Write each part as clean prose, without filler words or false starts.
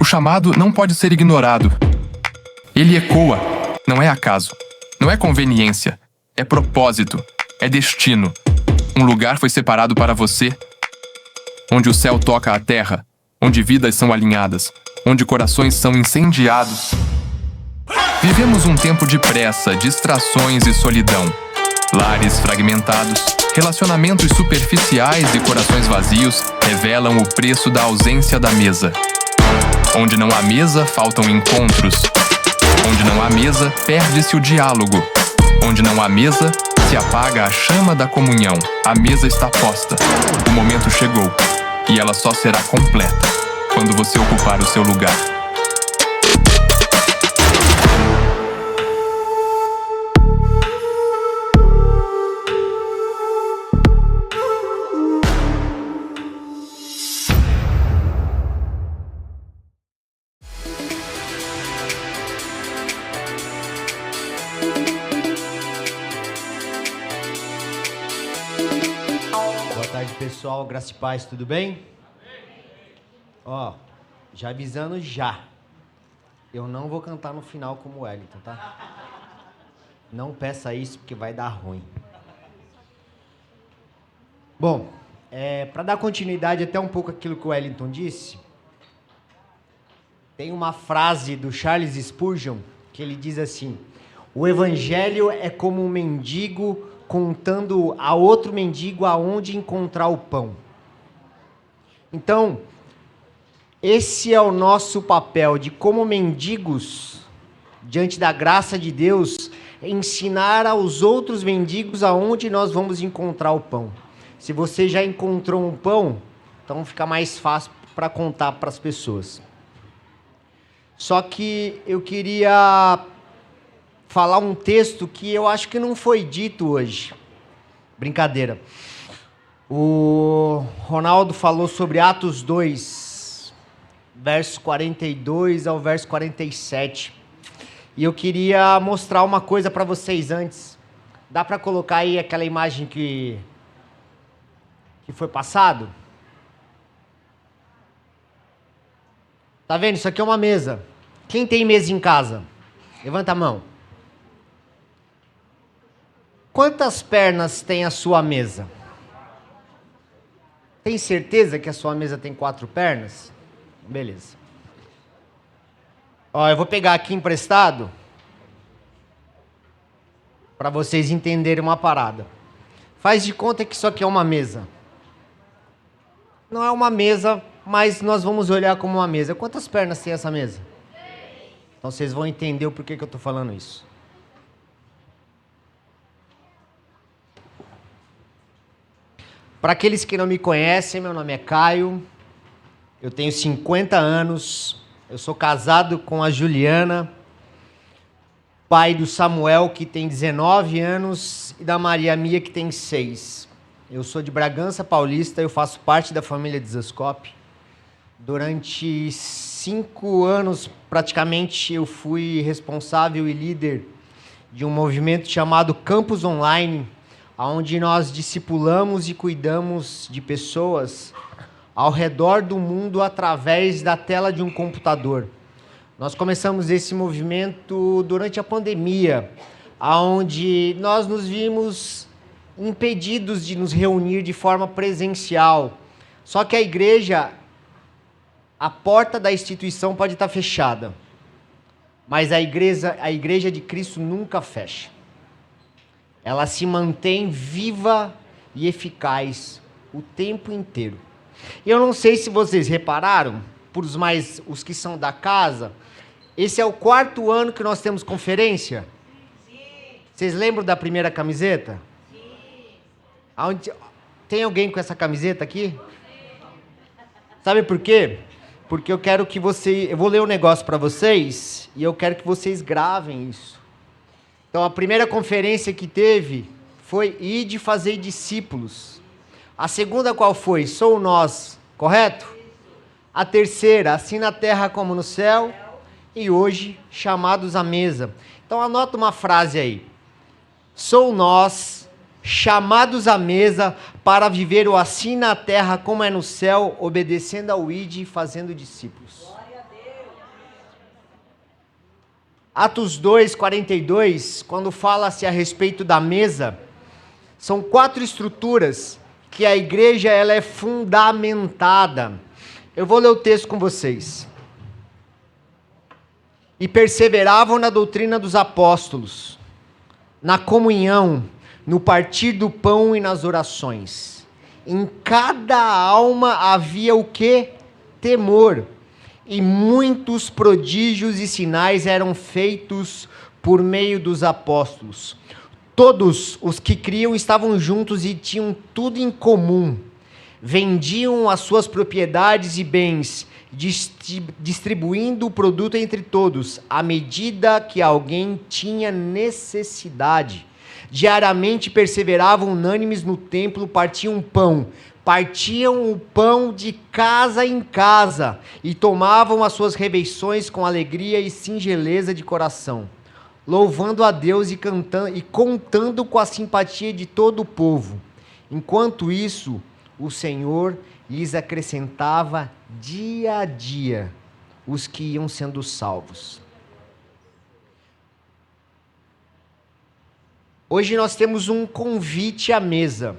chamado não pode ser ignorado. Ele ecoa, não é acaso, não é conveniência, é propósito, é destino. Um lugar foi separado para você, onde o céu toca a terra, onde vidas são alinhadas, onde corações são incendiados. Vivemos um tempo de pressa, distrações e solidão. Lares fragmentados, relacionamentos superficiais e corações vazios revelam o preço da ausência da mesa. Onde não há mesa, faltam encontros. Onde não há mesa, perde-se o diálogo. Onde não há mesa, se apaga a chama da comunhão. A mesa está posta. O momento chegou. E ela só será completa quando você ocupar o seu lugar. Boa tarde, pessoal. Graça e paz, tudo bem? Ó, já avisando já. Eu não vou cantar no final como o Wellington, tá? Não peça isso porque vai dar ruim. Bom, para dar continuidade até um pouco àquilo que o Wellington disse, tem uma frase do Charles Spurgeon que ele diz assim: o evangelho é como um mendigo contando a outro mendigo aonde encontrar o pão. Então, esse é o nosso papel de, como mendigos, diante da graça de Deus, ensinar aos outros mendigos aonde nós vamos encontrar o pão. Se você já encontrou um pão, então fica mais fácil para contar para as pessoas. Só que eu queria falar um texto que eu acho que não foi dito hoje. Brincadeira. O Ronaldo falou sobre Atos 2, verso 42 ao verso 47. E eu queria mostrar uma coisa para vocês antes. Dá para colocar aí aquela imagem que foi passado? Tá vendo? Isso aqui é uma mesa. Quem tem mesa em casa? Levanta a mão. Quantas pernas tem a sua mesa? Tem certeza que a sua mesa tem 4 pernas? Beleza. Ó, eu vou pegar aqui emprestado para vocês entenderem uma parada. Faz de conta que isso aqui é uma mesa. Não é uma mesa, mas nós vamos olhar como uma mesa. Quantas pernas tem essa mesa? Então vocês vão entender o porquê que eu estou falando isso. Para aqueles que não me conhecem, meu nome é Caio, eu tenho 50 anos, eu sou casado com a Juliana, pai do Samuel, que tem 19 anos, e da Maria Mia, que tem 6. Eu sou de Bragança Paulista, eu faço parte da família Desascope. Durante 5 anos, praticamente, eu fui responsável e líder de um movimento chamado Campus Online, onde nós discipulamos e cuidamos de pessoas ao redor do mundo através da tela de um computador. Nós começamos esse movimento durante a pandemia, onde nós nos vimos impedidos de nos reunir de forma presencial. Só que a igreja, a porta da instituição pode estar fechada, mas a igreja de Cristo nunca fecha. Ela se mantém viva e eficaz o tempo inteiro. Eu não sei se vocês repararam, os que são da casa, esse é o 4º ano que nós temos conferência. Sim. Vocês lembram da primeira camiseta? Sim. Tem alguém com essa camiseta aqui? Sim. Sabe por quê? Porque eu quero que eu vou ler um negócio para vocês e eu quero que vocês gravem isso. Então, a primeira conferência que teve foi Ide fazer discípulos. A segunda qual foi? Sou nós, correto? A terceira, assim na terra como no céu. E hoje, chamados à mesa. Então, anota uma frase aí. Sou nós, chamados à mesa, para viver o assim na terra como é no céu, obedecendo ao Ide e fazendo discípulos. Glória a Deus. Atos 2, 42, quando fala-se a respeito da mesa, são 4 estruturas que a igreja ela é fundamentada. Eu vou ler o texto com vocês. E perseveravam na doutrina dos apóstolos, na comunhão, no partir do pão e nas orações. Em cada alma havia o quê? Temor. E muitos prodígios e sinais eram feitos por meio dos apóstolos. Todos os que criam estavam juntos e tinham tudo em comum. Vendiam as suas propriedades e bens, distribuindo o produto entre todos, à medida que alguém tinha necessidade. Diariamente perseveravam unânimes no templo, partiam o pão de casa em casa e tomavam as suas refeições com alegria e singeleza de coração, louvando a Deus e contando com a simpatia de todo o povo. Enquanto isso, o Senhor lhes acrescentava dia a dia os que iam sendo salvos. Hoje nós temos um convite à mesa.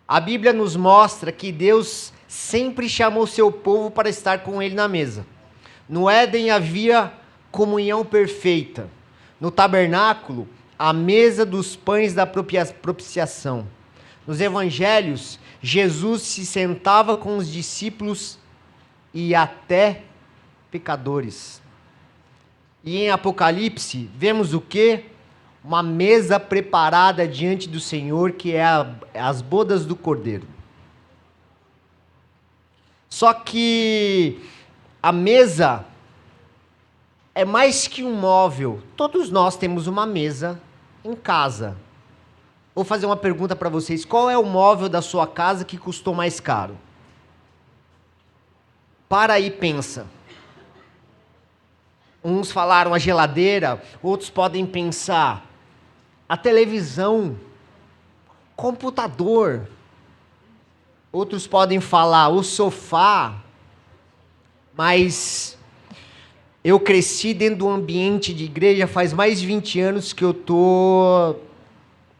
A Bíblia nos mostra que Deus sempre chamou seu povo para estar com ele na mesa. No Éden havia comunhão perfeita. No tabernáculo, a mesa dos pães da propiciação. Nos evangelhos, Jesus se sentava com os discípulos e até pecadores. E em Apocalipse, vemos o quê? Uma mesa preparada diante do Senhor, que é as bodas do Cordeiro. Só que a mesa é mais que um móvel. Todos nós temos uma mesa em casa. Vou fazer uma pergunta para vocês. Qual é o móvel da sua casa que custou mais caro? Para aí, pensa. Uns falaram a geladeira, outros podem pensar a televisão, computador. Outros podem falar o sofá. Mas eu cresci dentro do ambiente de igreja, faz mais de 20 anos que eu estou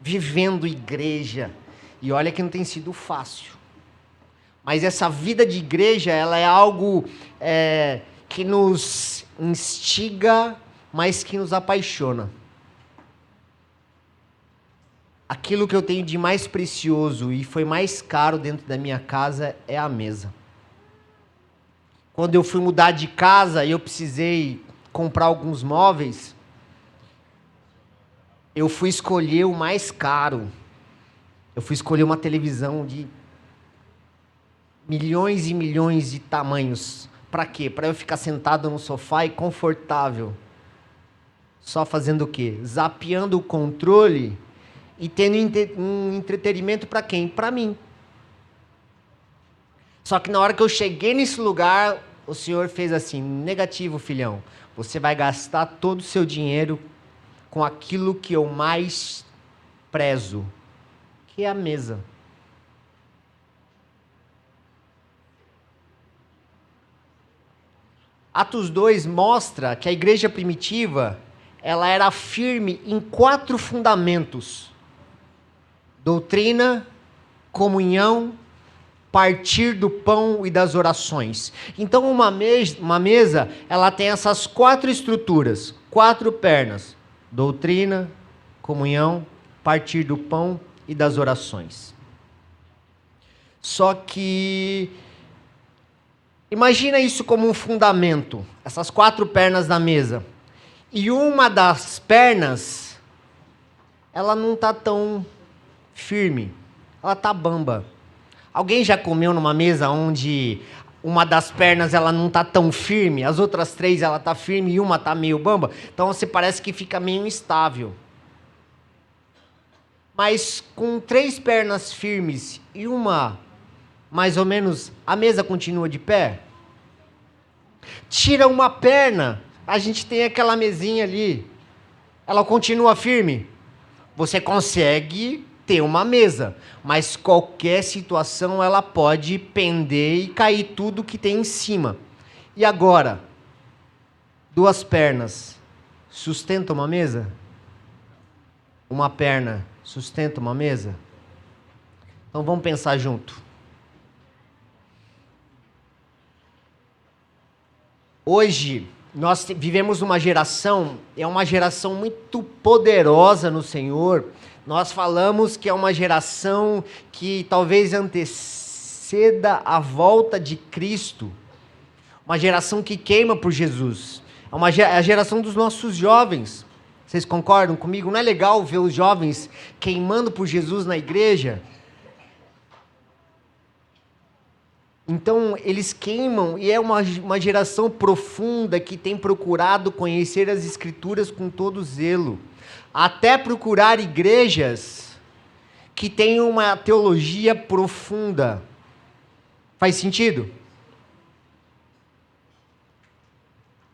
vivendo igreja. E olha que não tem sido fácil. Mas essa vida de igreja, ela é algo que nos instiga, mas que nos apaixona. Aquilo que eu tenho de mais precioso e foi mais caro dentro da minha casa é a mesa. Quando eu fui mudar de casa e eu precisei comprar alguns móveis, eu fui escolher o mais caro. Eu fui escolher uma televisão de milhões e milhões de tamanhos. Para quê? Para eu ficar sentado no sofá e confortável. Só fazendo o quê? Zapeando o controle e tendo um entretenimento para quem? Para mim. Só que na hora que eu cheguei nesse lugar, o Senhor fez assim: negativo, filhão. Você vai gastar todo o seu dinheiro com aquilo que eu mais prezo, que é a mesa. Atos 2 mostra que a igreja primitiva, ela era firme em 4 fundamentos: doutrina, comunhão, partir do pão e das orações. Então uma mesa, ela tem essas 4 estruturas, 4 pernas: doutrina, comunhão, partir do pão e das orações. Só que imagina isso como um fundamento, essas 4 pernas da mesa. E uma das pernas, ela não está tão firme, ela está bamba. Alguém já comeu numa mesa onde uma das pernas ela não está tão firme, as outras 3 ela está firme e uma está meio bamba? Então você parece que fica meio instável. Mas com 3 pernas firmes e uma mais ou menos, a mesa continua de pé? Tira uma perna, a gente tem aquela mesinha ali, ela continua firme? Você consegue ter uma mesa, mas qualquer situação ela pode pender e cair tudo que tem em cima. E agora, 2 pernas, sustenta uma mesa? Uma perna sustenta uma mesa? Então vamos pensar junto. Hoje, nós vivemos uma geração, é uma geração muito poderosa no Senhor. Nós falamos que é uma geração que talvez anteceda a volta de Cristo. Uma geração que queima por Jesus. É a geração dos nossos jovens. Vocês concordam comigo? Não é legal ver os jovens queimando por Jesus na igreja? Então, eles queimam, e é uma geração profunda que tem procurado conhecer as Escrituras com todo zelo. Até procurar igrejas que tenham uma teologia profunda. Faz sentido?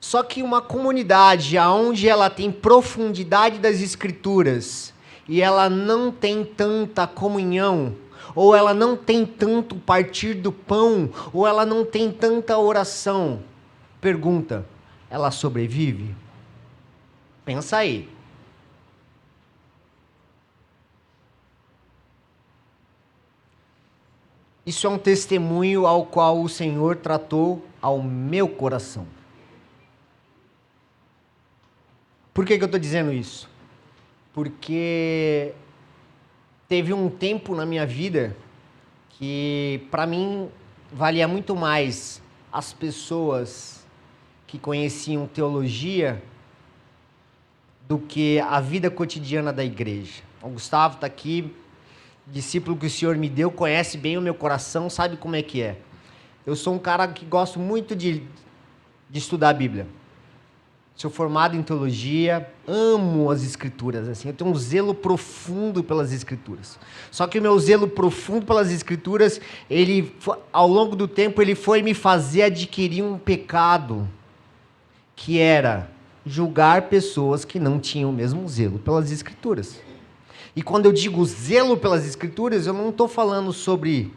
Só que uma comunidade onde ela tem profundidade das Escrituras e ela não tem tanta comunhão, ou ela não tem tanto partir do pão, ou ela não tem tanta oração, pergunta, ela sobrevive? Pensa aí. Isso é um testemunho ao qual o Senhor tratou ao meu coração. Por que eu estou dizendo isso? Porque teve um tempo na minha vida que, para mim, valia muito mais as pessoas que conheciam teologia do que a vida cotidiana da igreja. O Gustavo está aqui, discípulo que o Senhor me deu, conhece bem o meu coração, sabe como é que é. Eu sou um cara que gosto muito de estudar a Bíblia. Sou formado em teologia, amo as Escrituras, assim, eu tenho um zelo profundo pelas Escrituras. Só que o meu zelo profundo pelas Escrituras, ao longo do tempo, ele foi me fazer adquirir um pecado, que era julgar pessoas que não tinham o mesmo zelo pelas Escrituras. E quando eu digo zelo pelas Escrituras, eu não estou falando sobre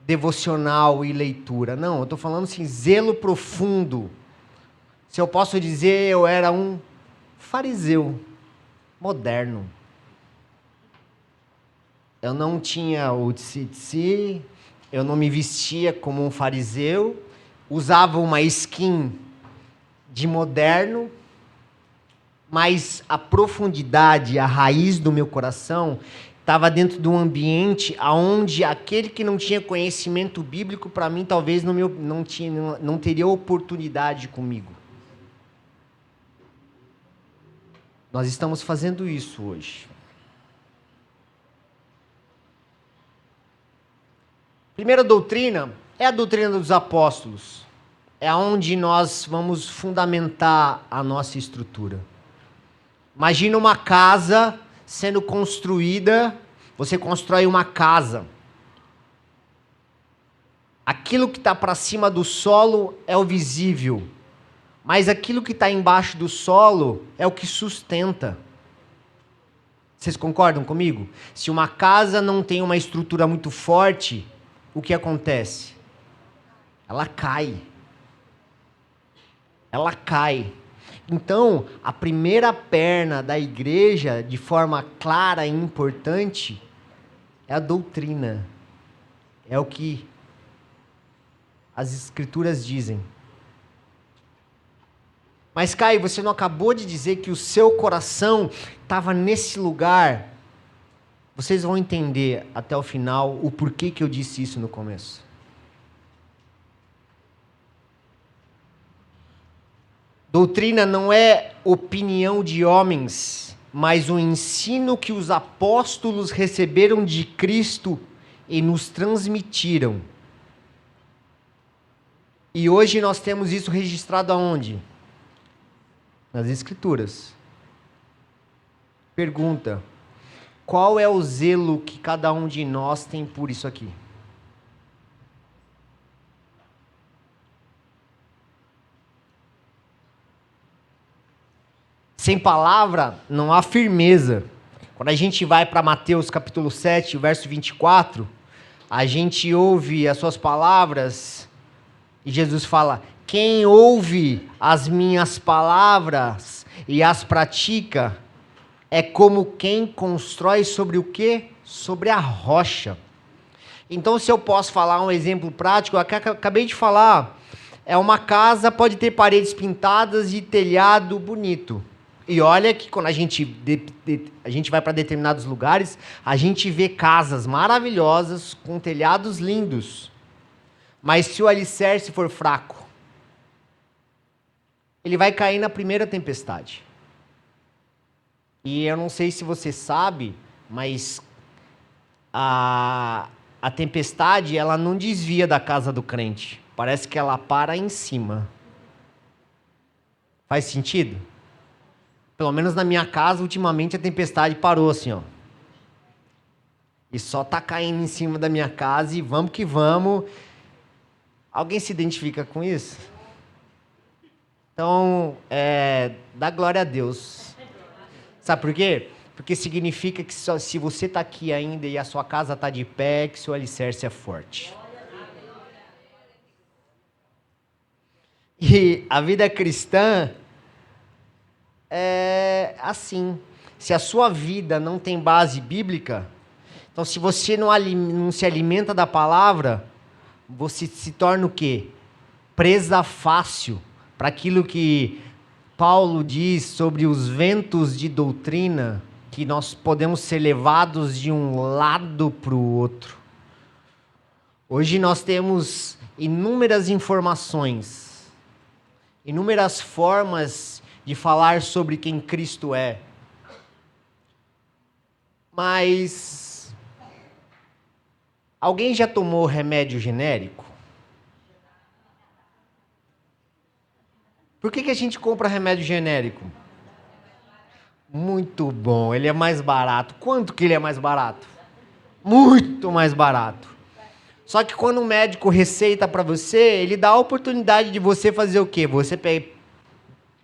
devocional e leitura, não, eu estou falando assim, zelo profundo. Se eu posso dizer, eu era um fariseu moderno. Eu não tinha o tsi-tsi, eu não me vestia como um fariseu, usava uma skin de moderno, mas a profundidade, a raiz do meu coração estava dentro de um ambiente onde aquele que não tinha conhecimento bíblico, para mim, talvez não teria oportunidade comigo. Nós estamos fazendo isso hoje. Primeira doutrina é a doutrina dos apóstolos. É onde nós vamos fundamentar a nossa estrutura. Imagina uma casa sendo construída, você constrói uma casa. Aquilo que está para cima do solo é o visível. Mas aquilo que está embaixo do solo é o que sustenta. Vocês concordam comigo? Se uma casa não tem uma estrutura muito forte, o que acontece? Ela cai. Ela cai. Então, a primeira perna da igreja, de forma clara e importante, é a doutrina. É o que as Escrituras dizem. Mas, Caio, você não acabou de dizer que o seu coração estava nesse lugar? Vocês vão entender até o final o porquê que eu disse isso no começo. Doutrina não é opinião de homens, mas o ensino que os apóstolos receberam de Cristo e nos transmitiram. E hoje nós temos isso registrado aonde? Nas Escrituras. Pergunta: qual é o zelo que cada um de nós tem por isso aqui? Sem palavra, não há firmeza. Quando a gente vai para Mateus capítulo 7, verso 24, a gente ouve as suas palavras, E Jesus fala: quem ouve as minhas palavras e as pratica é como quem constrói sobre o quê? Sobre a rocha. Então, se eu posso falar um exemplo prático, eu acabei de falar, é uma casa, pode ter paredes pintadas e telhado bonito. E olha que quando a gente vai para determinados lugares, a gente vê casas maravilhosas com telhados lindos. Mas se o alicerce for fraco, ele vai cair na primeira tempestade. E eu não sei se você sabe, mas a tempestade, ela não desvia da casa do crente. Parece que ela para em cima. Faz sentido? Pelo menos na minha casa, ultimamente, a tempestade parou assim, ó. E só tá caindo em cima da minha casa e vamos que vamos. Alguém se identifica com isso? Então, dá glória a Deus. Sabe por quê? Porque significa que se você está aqui ainda e a sua casa está de pé, que seu alicerce é forte. E a vida cristã é assim. Se a sua vida não tem base bíblica, então se você não se alimenta da palavra, você se torna o quê? Presa fácil para aquilo que Paulo diz sobre os ventos de doutrina, que nós podemos ser levados de um lado para o outro. Hoje nós temos inúmeras informações, inúmeras formas de falar sobre quem Cristo é. Mas alguém já tomou remédio genérico? Por que a gente compra remédio genérico? Muito bom, ele é mais barato. Quanto que ele é mais barato? Muito mais barato. Só que quando o médico receita para você, ele dá a oportunidade de você fazer o quê? Você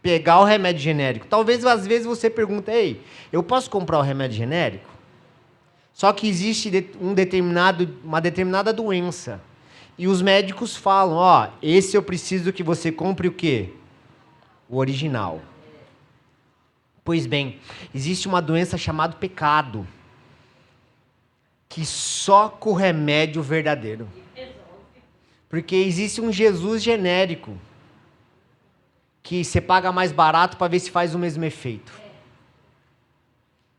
pegar o remédio genérico. Talvez às vezes você pergunta: ei, eu posso comprar o remédio genérico? Só que existe uma determinada doença. E os médicos falam: ó, esse eu preciso que você compre o quê? O original. Pois bem, existe uma doença chamada pecado, que só com o remédio verdadeiro. Porque existe um Jesus genérico, que você paga mais barato para ver se faz o mesmo efeito.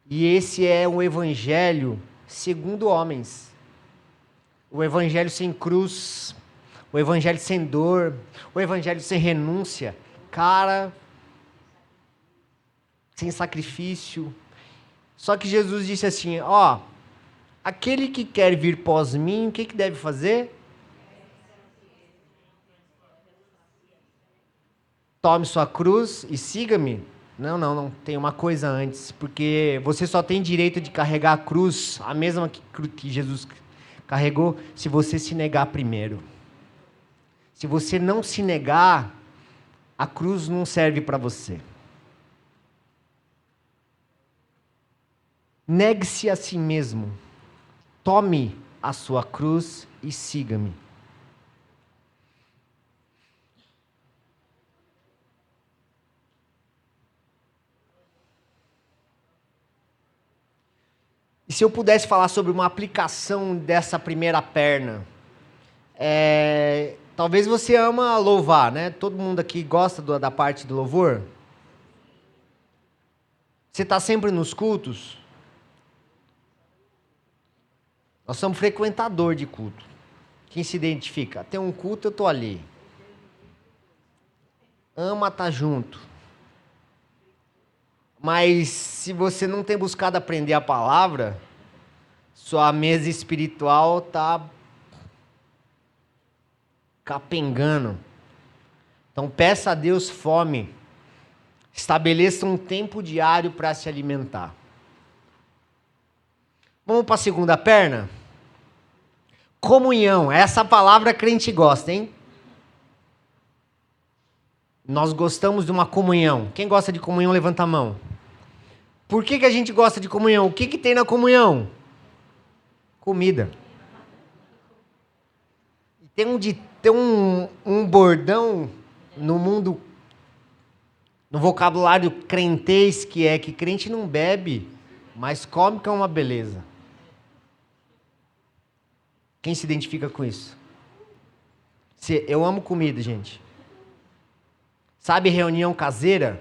E esse é o evangelho segundo homens. O evangelho sem cruz, o evangelho sem dor, o evangelho sem renúncia. Cara, sem sacrifício. Só que Jesus disse assim: ó, aquele que quer vir pós mim, o que deve fazer? Tome sua cruz e siga-me. Não, tem uma coisa antes, porque você só tem direito de carregar a cruz, a mesma que Jesus carregou, se você se negar primeiro. Se você não se negar, a cruz não serve para você. Negue-se a si mesmo. Tome a sua cruz e siga-me. E se eu pudesse falar sobre uma aplicação dessa primeira perna? Talvez você ama louvar, né? Todo mundo aqui gosta da parte do louvor? Você está sempre nos cultos? Nós somos frequentador de culto. Quem se identifica? Tem um culto, eu estou ali. Ama estar junto. Mas se você não tem buscado aprender a palavra, sua mesa espiritual está capengando. Então peça a Deus fome. Estabeleça um tempo diário para se alimentar. Vamos para a segunda perna? Comunhão. Essa palavra crente gosta, hein? Nós gostamos de uma comunhão. Quem gosta de comunhão, levanta a mão. Por que a gente gosta de comunhão? O que tem na comunhão? Comida. Tem um bordão no mundo, no vocabulário crentez, que é que crente não bebe, mas come que é uma beleza. Quem se identifica com isso? Eu amo comida, gente. Sabe reunião caseira?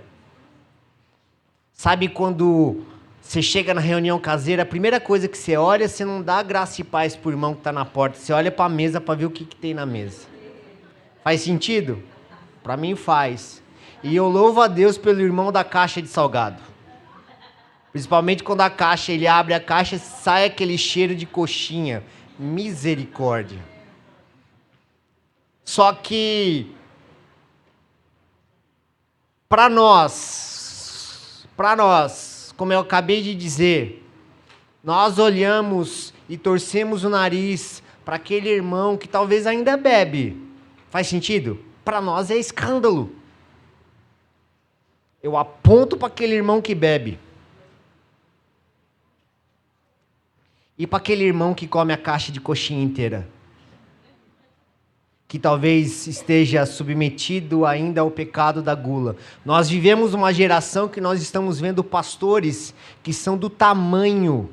Sabe quando você chega na reunião caseira, a primeira coisa que você olha, você não dá graça e paz pro irmão que está na porta, você olha para a mesa para ver o que tem na mesa. Faz sentido? Para mim faz. E eu louvo a Deus pelo irmão da caixa de salgado. Principalmente quando ele abre a caixa, sai aquele cheiro de coxinha. Misericórdia. Só que para nós, como eu acabei de dizer, nós olhamos e torcemos o nariz para aquele irmão que talvez ainda bebe. Faz sentido? Para nós é escândalo. Eu aponto para aquele irmão que bebe. E para aquele irmão que come a caixa de coxinha inteira. Que talvez esteja submetido ainda ao pecado da gula. Nós vivemos uma geração que nós estamos vendo pastores que são do tamanho.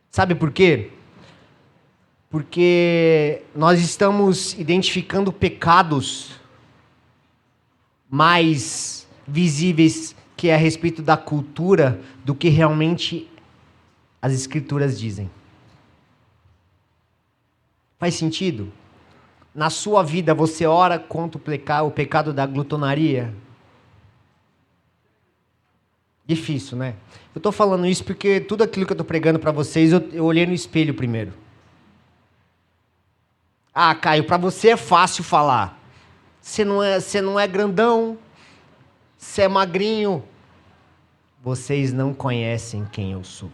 Sabe por quê? Porque nós estamos identificando pecados mais visíveis que é a respeito da cultura do que realmente as escrituras dizem. Faz sentido? Na sua vida você ora contra o pecado da glutonaria? Difícil, né? Eu estou falando isso porque tudo aquilo que eu estou pregando para vocês, eu olhei no espelho primeiro. Ah, Caio, para você é fácil falar. Você não é grandão, você é magrinho. Vocês não conhecem quem eu sou.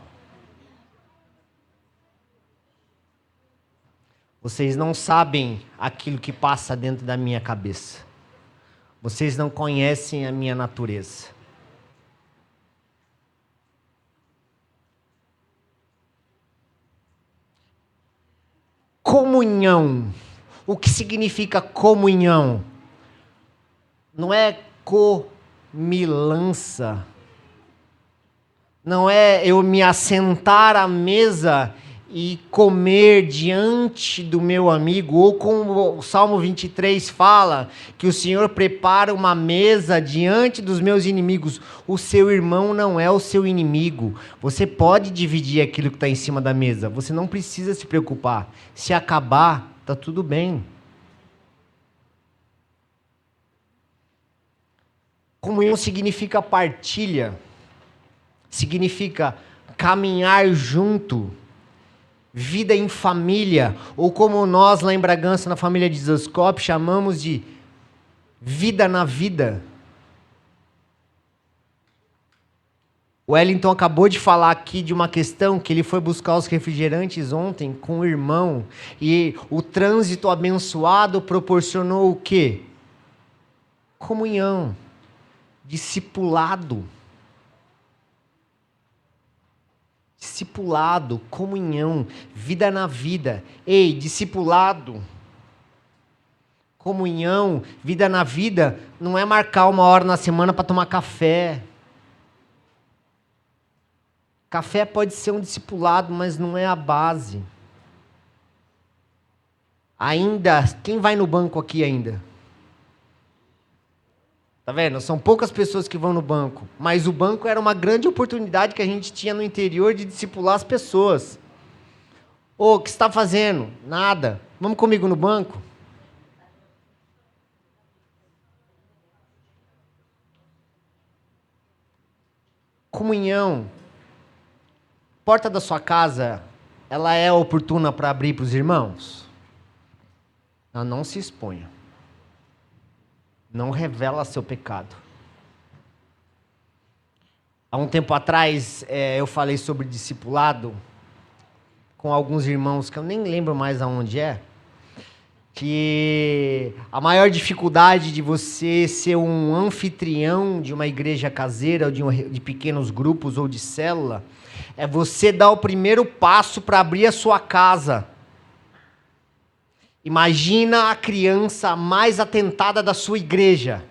Vocês não sabem aquilo que passa dentro da minha cabeça. Vocês não conhecem a minha natureza. Comunhão. O que significa comunhão? Não é comilança. Não é eu me assentar à mesa e comer diante do meu amigo, ou como o Salmo 23 fala, que o Senhor prepara uma mesa diante dos meus inimigos. O seu irmão não é o seu inimigo. Você pode dividir aquilo que está em cima da mesa. Você não precisa se preocupar. Se acabar, está tudo bem. Comunhão significa partilha. Significa caminhar junto. Vida em família, ou como nós lá em Bragança, na família de Zascope, chamamos de vida na vida. O Wellington acabou de falar aqui de uma questão que ele foi buscar os refrigerantes ontem com o irmão, e o trânsito abençoado proporcionou o quê? Comunhão, discipulado. Discipulado, comunhão, vida na vida. Ei, discipulado, comunhão, vida na vida, não é marcar uma hora na semana para tomar café. Café pode ser um discipulado, mas não é a base. Ainda, quem vai no banco aqui ainda? Tá vendo? São poucas pessoas que vão no banco. Mas o banco era uma grande oportunidade que a gente tinha no interior de discipular as pessoas. Ô, o que você está fazendo? Nada. Vamos comigo no banco? Comunhão. Porta da sua casa, ela é oportuna para abrir para os irmãos? Não se exponha. Não revela seu pecado. Há um tempo atrás, eu falei sobre discipulado com alguns irmãos, que eu nem lembro mais aonde é, que a maior dificuldade de você ser um anfitrião de uma igreja caseira, ou de pequenos grupos, ou de célula, É você dar o primeiro passo para abrir a sua casa. Imagina a criança mais atentada da sua igreja.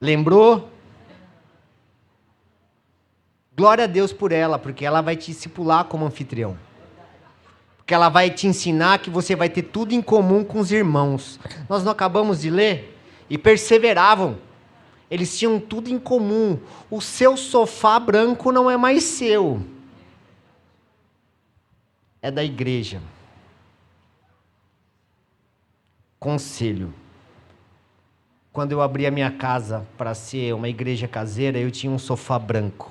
Lembrou? Glória a Deus por ela, porque ela vai te discipular como anfitrião. Porque ela vai te ensinar que você vai ter tudo em comum com os irmãos. Nós não acabamos de ler? E perseveravam. Eles tinham tudo em comum. O seu sofá branco não é mais seu. É da igreja. Conselho. Quando eu abri a minha casa para ser uma igreja caseira, eu tinha um sofá branco.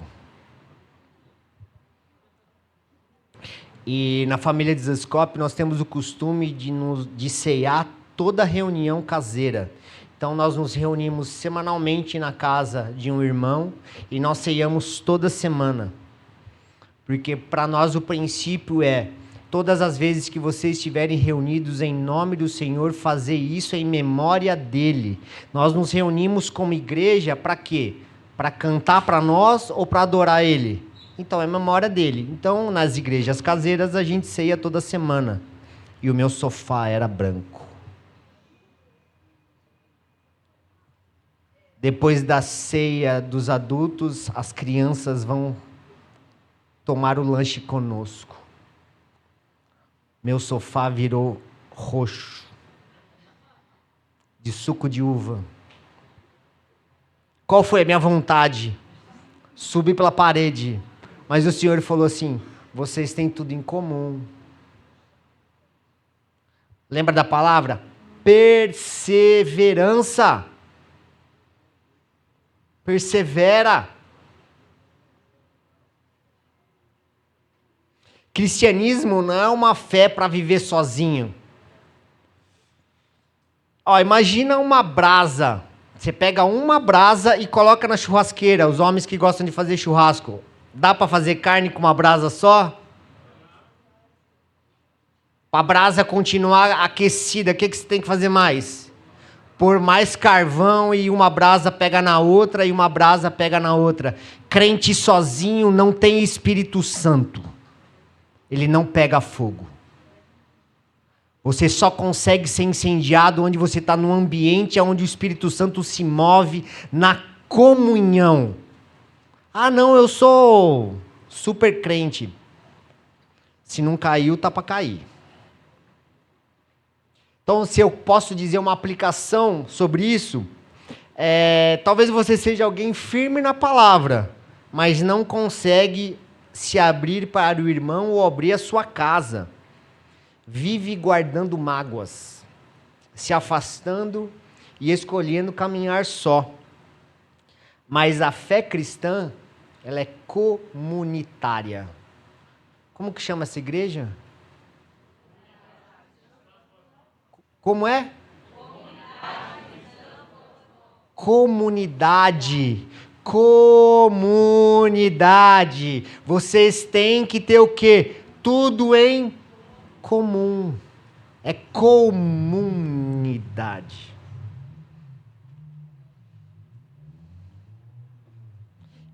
E na família de Zascope nós temos o costume de ceiar toda reunião caseira. Então nós nos reunimos semanalmente na casa de um irmão e nós ceiamos toda semana. Porque para nós o princípio é, todas as vezes que vocês estiverem reunidos em nome do Senhor, fazer isso em memória dele. Nós nos reunimos como igreja para quê? Para cantar para nós ou para adorar ele? Então é memória dele. Então nas igrejas caseiras a gente ceia toda semana. E o meu sofá era branco. Depois da ceia dos adultos, as crianças vão tomar o lanche conosco. Meu sofá virou roxo, de suco de uva. Qual foi a minha vontade? Subir pela parede. Mas o Senhor falou assim, vocês têm tudo em comum. Lembra da palavra? Perseverança. Persevera. Cristianismo não é uma fé para viver sozinho. Imagina uma brasa. Você pega uma brasa e coloca na churrasqueira. Os homens que gostam de fazer churrasco. Dá para fazer carne com uma brasa só? Para a brasa continuar aquecida, o que você tem que fazer mais? Pôr mais carvão e uma brasa pega na outra e uma brasa pega na outra. Crente sozinho não tem Espírito Santo. Ele não pega fogo. Você só consegue ser incendiado onde você está num ambiente onde o Espírito Santo se move na comunhão. Ah, não, eu sou super crente. Se não caiu, tá para cair. Então, se eu posso dizer uma aplicação sobre isso, talvez você seja alguém firme na palavra, mas não consegue se abrir para o irmão ou abrir a sua casa. Vive guardando mágoas, se afastando e escolhendo caminhar só. Mas a fé cristã, ela é comunitária. Como que chama essa igreja? Como é? Comunidade. Comunidade. Vocês têm que ter o quê? Tudo em comum. É comunidade.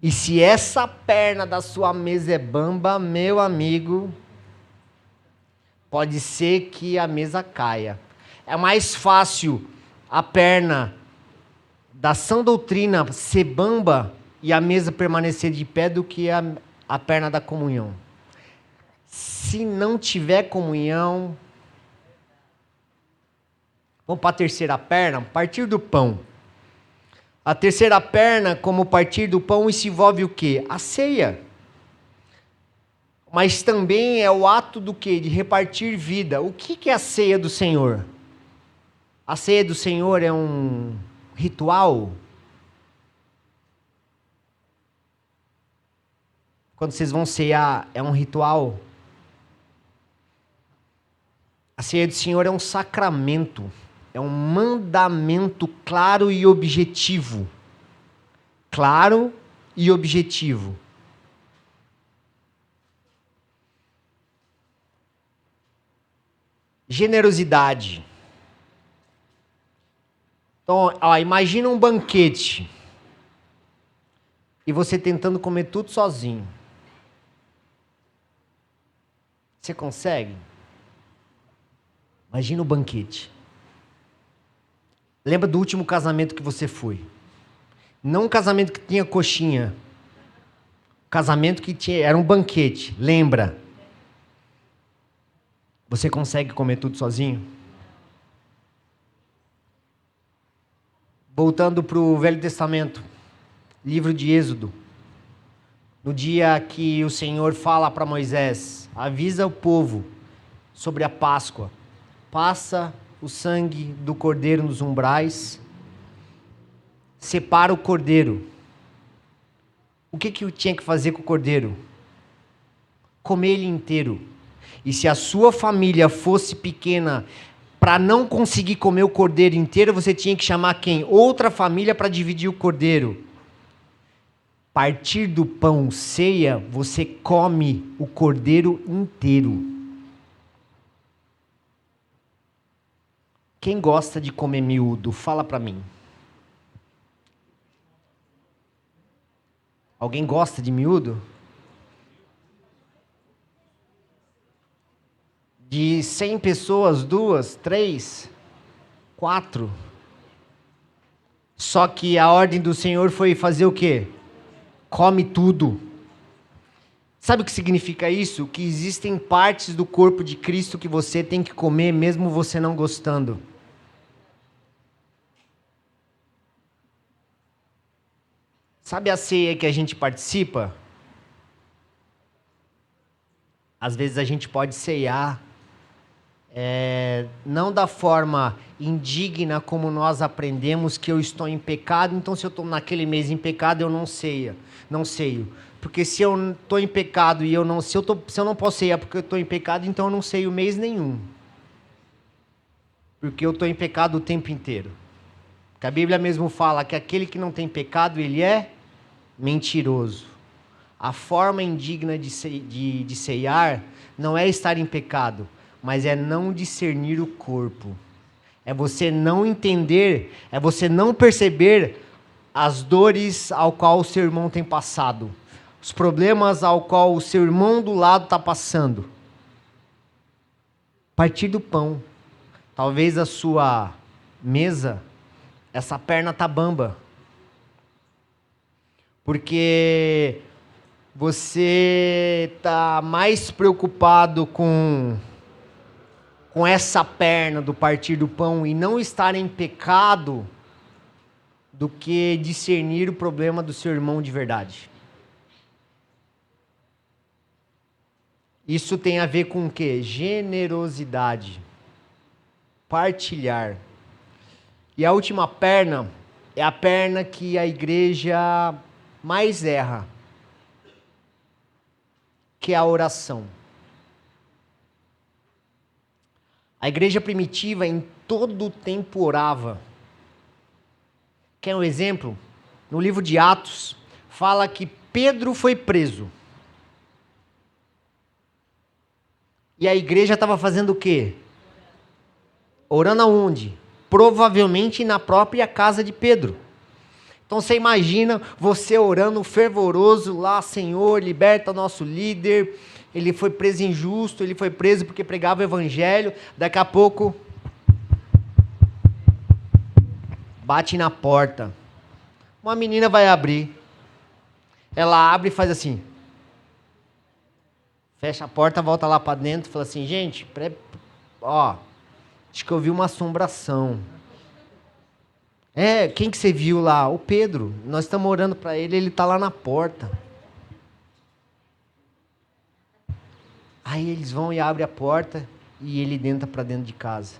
E se essa perna da sua mesa é bamba, meu amigo, pode ser que a mesa caia. É mais fácil a perna da sã doutrina ser bamba e a mesa permanecer de pé do que a perna da comunhão. Se não tiver comunhão, vamos para a terceira perna, partir do pão. A terceira perna, como partir do pão, isso envolve o quê? A ceia. Mas também é o ato do quê? De repartir vida. O que é a ceia do Senhor? A ceia do Senhor é um ritual? Quando vocês vão cear, é um ritual? A ceia do Senhor é um sacramento. É um mandamento claro e objetivo. Claro e objetivo. Generosidade. Então, imagina um banquete. e você tentando comer tudo sozinho. Você consegue? Imagina o banquete. Lembra do último casamento que você foi? Não um casamento que tinha coxinha. Casamento que era um banquete. Lembra? Você consegue comer tudo sozinho? Voltando para o Velho Testamento, livro de Êxodo. No dia que o Senhor fala para Moisés, avisa o povo sobre a Páscoa. Passa o sangue do cordeiro nos umbrais. Separa o cordeiro. O que eu tinha que fazer com o cordeiro? Comer ele inteiro. E se a sua família fosse pequena, para não conseguir comer o cordeiro inteiro, você tinha que chamar quem? Outra família para dividir o cordeiro. Partir do pão ceia, você come o cordeiro inteiro. Quem gosta de comer miúdo, fala para mim. Alguém gosta de miúdo? De 100 pessoas, 2, 3, 4. Só que a ordem do Senhor foi fazer o quê? Come tudo. Sabe o que significa isso? Que existem partes do corpo de Cristo que você tem que comer mesmo você não gostando. Sabe a ceia que a gente participa? Às vezes a gente pode ceiar, não da forma indigna como nós aprendemos que eu estou em pecado, então se eu estou naquele mês em pecado eu não ceio. Porque se eu estou em pecado e se eu não posso ceiar porque eu estou em pecado, então eu não ceio mês nenhum. Porque eu estou em pecado o tempo inteiro. Porque a Bíblia mesmo fala que aquele que não tem pecado, ele é mentiroso. A forma indigna de ceiar não é estar em pecado, mas é não discernir o corpo. É você não entender, é você não perceber as dores ao qual o seu irmão tem passado, os problemas ao qual o seu irmão do lado está passando. Partir do pão. Talvez a sua mesa, essa perna tá bamba. Porque você está mais preocupado com essa perna do partir do pão e não estar em pecado do que discernir o problema do seu irmão de verdade. Isso tem a ver com o quê? Generosidade. Partilhar. E a última perna é a perna que a igreja mais erra, que é a oração. A igreja primitiva em todo o tempo orava. Quer um exemplo? No livro de Atos, fala que Pedro foi preso. E a igreja estava fazendo o quê? Orando aonde? Provavelmente na própria casa de Pedro. Então você imagina você orando fervoroso lá, Senhor, liberta nosso líder. Ele foi preso injusto, ele foi preso porque pregava o evangelho. Daqui a pouco, bate na porta. Uma menina vai abrir. Ela abre e faz assim. Fecha a porta, volta lá para dentro e fala assim, gente, acho que eu vi uma assombração. Quem que você viu lá? O Pedro. Nós estamos orando para ele, ele está lá na porta. Aí eles vão e abrem a porta e ele entra para dentro de casa.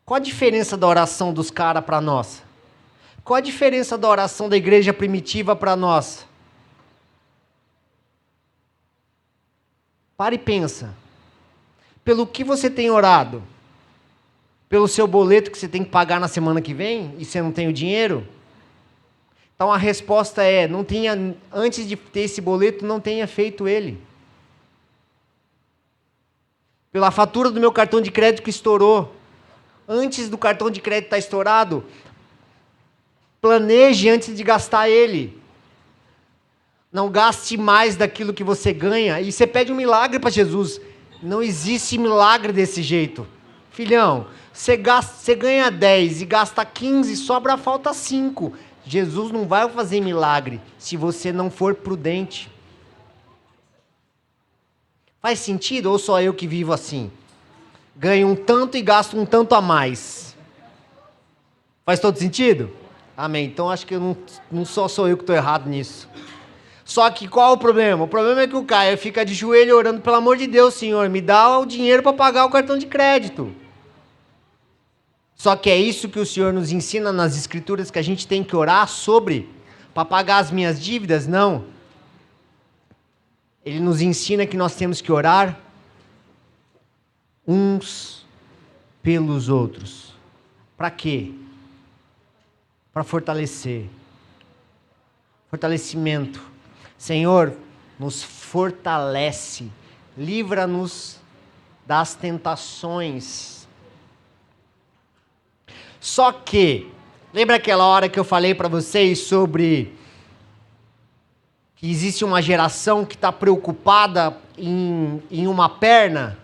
Qual a diferença da oração dos caras para nós? Qual a diferença da oração da igreja primitiva para nós? Para e pensa. Pelo que você tem orado? Pelo seu boleto que você tem que pagar na semana que vem e você não tem o dinheiro? Então a resposta é, antes de ter esse boleto, não tenha feito ele. Pela fatura do meu cartão de crédito que estourou. Antes do cartão de crédito estar estourado, Planeje antes de gastar ele. Não gaste mais daquilo que você ganha. E você pede um milagre para Jesus. Não existe milagre desse jeito. Filhão, você ganha 10 e gasta 15, sobra falta 5. Jesus não vai fazer milagre se você não for prudente. Faz sentido ou só eu que vivo assim? Ganho um tanto e gasto um tanto a mais. Faz todo sentido? Amém. Então acho que não sou eu que estou errado nisso. Só que qual o problema? O problema é que o Caio fica de joelho orando, pelo amor de Deus, Senhor, me dá o dinheiro para pagar o cartão de crédito. Só que é isso que o Senhor nos ensina nas Escrituras, que a gente tem que orar sobre, para pagar as minhas dívidas? Não. Ele nos ensina que nós temos que orar uns pelos outros. Para quê? Para fortalecer. Fortalecimento. Senhor, nos fortalece. Livra-nos das tentações. Só que, lembra aquela hora que eu falei para vocês sobre que existe uma geração que está preocupada em uma perna?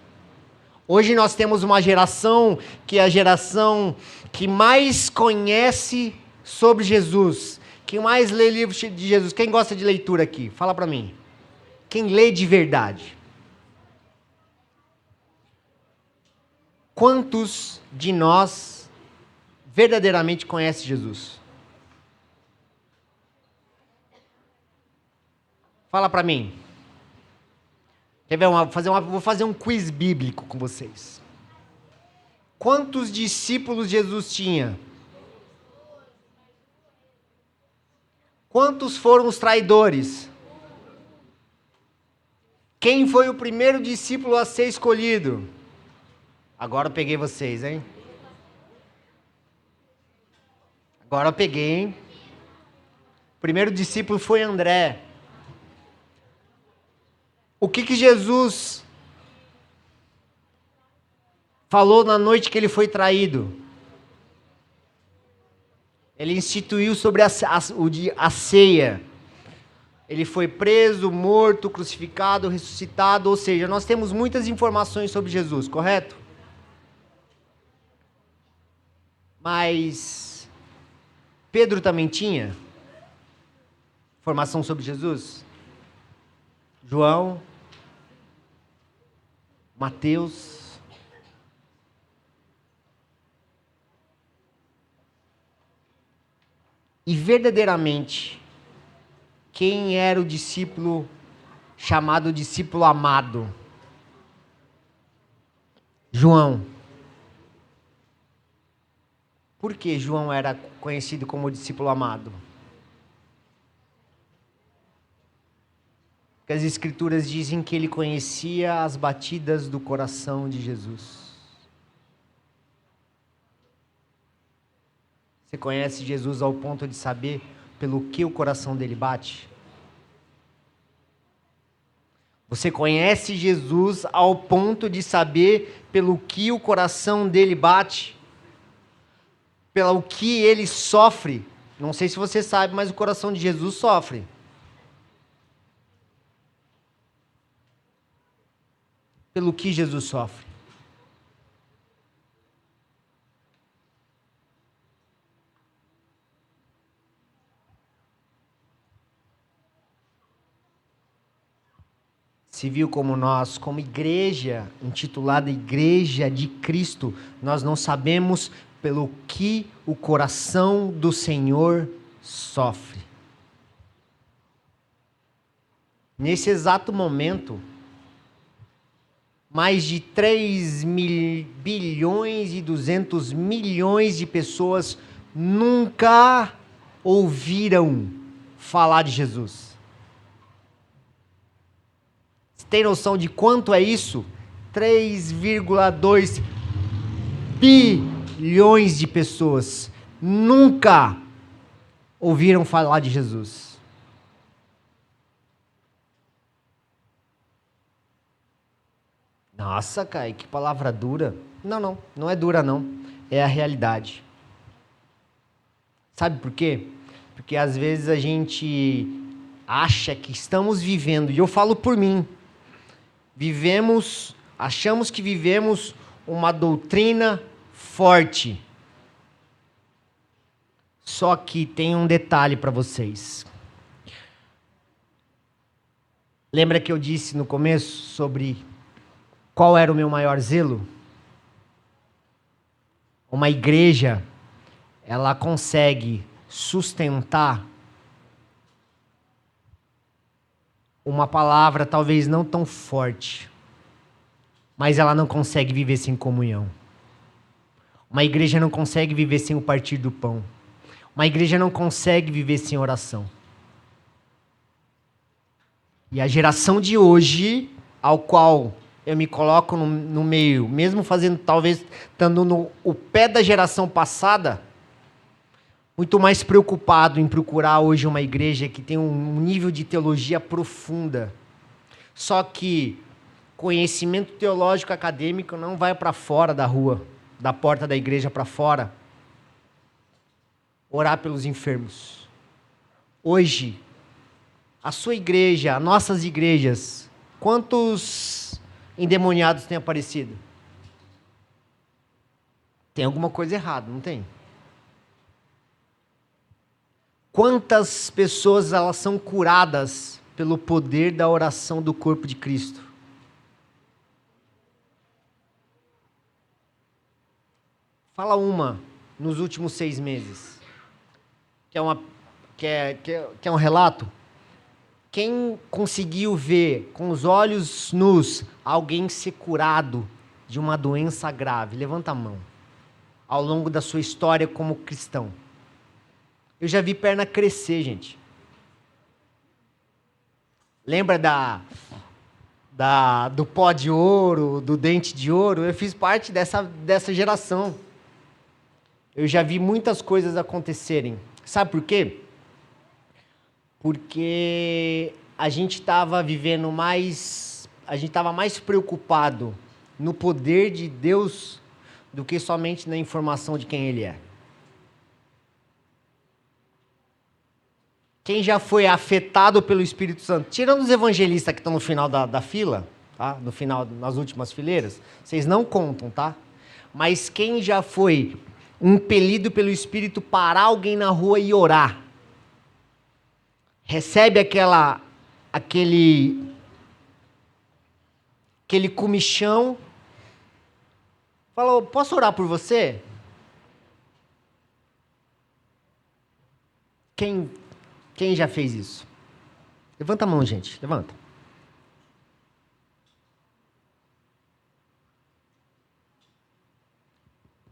Hoje nós temos uma geração que é a geração que mais conhece sobre Jesus, que mais lê livros de Jesus. Quem gosta de leitura aqui? Fala para mim. Quem lê de verdade? Quantos de nós verdadeiramente conhece Jesus? Fala para mim. Quer ver? Vou fazer um quiz bíblico com vocês. Quantos discípulos Jesus tinha? Quantos foram os traidores? Quem foi o primeiro discípulo a ser escolhido? Agora eu peguei vocês, hein? Agora eu peguei, hein? O primeiro discípulo foi André. O que Jesus falou na noite que ele foi traído? Ele instituiu sobre a ceia. Ele foi preso, morto, crucificado, ressuscitado. Ou seja, nós temos muitas informações sobre Jesus, correto? Mas Pedro também tinha informação sobre Jesus? João, Mateus. E verdadeiramente, quem era o discípulo chamado discípulo amado? João. Por que João era conhecido como discípulo amado? Porque as Escrituras dizem que ele conhecia as batidas do coração de Jesus. Você conhece Jesus ao ponto de saber pelo que o coração dele bate? Você conhece Jesus ao ponto de saber pelo que o coração dele bate? Pelo que ele sofre? Não sei se você sabe, mas o coração de Jesus sofre. Pelo que Jesus sofre? Se viu como nós, como igreja, intitulada Igreja de Cristo, nós não sabemos pelo que o coração do Senhor sofre. Nesse exato momento, mais de 3 bilhões e 200 milhões de pessoas nunca ouviram falar de Jesus. Tem noção de quanto é isso? 3,2 bilhões de pessoas nunca ouviram falar de Jesus. Nossa, Kai, que palavra dura. Não é dura não. É a realidade. Sabe por quê? Porque às vezes a gente acha que estamos vivendo, e eu falo por mim, achamos que vivemos uma doutrina forte. Só que tem um detalhe para vocês. Lembra que eu disse no começo sobre qual era o meu maior zelo? Uma igreja, ela consegue sustentar uma palavra talvez não tão forte, mas ela não consegue viver sem comunhão. Uma igreja não consegue viver sem o partir do pão. Uma igreja não consegue viver sem oração. E a geração de hoje, ao qual eu me coloco no meio, mesmo fazendo, talvez, estando no o pé da geração passada, muito mais preocupado em procurar hoje uma igreja que tem um nível de teologia profunda. Só que conhecimento teológico acadêmico não vai para fora da rua, da porta da igreja para fora. Orar pelos enfermos. Hoje, a sua igreja, as nossas igrejas, quantos endemoniados têm aparecido? Tem alguma coisa errada, não tem? Quantas pessoas elas são curadas pelo poder da oração do corpo de Cristo? Fala uma nos últimos 6 meses. Quer um relato? Quem conseguiu ver com os olhos nus alguém ser curado de uma doença grave? Levanta a mão. Ao longo da sua história como cristão. Eu já vi perna crescer, gente. Lembra do pó de ouro, do dente de ouro? Eu fiz parte dessa geração. Eu já vi muitas coisas acontecerem. Sabe por quê? Porque a gente estava mais preocupado no poder de Deus do que somente na informação de quem Ele é. Quem já foi afetado pelo Espírito Santo, tirando os evangelistas que estão no final da fila, tá? No final, nas últimas fileiras, vocês não contam, tá? Mas quem já foi impelido pelo Espírito parar alguém na rua e orar, recebe aquele comichão, falou, posso orar por você? Quem já fez isso? Levanta a mão, gente, levanta.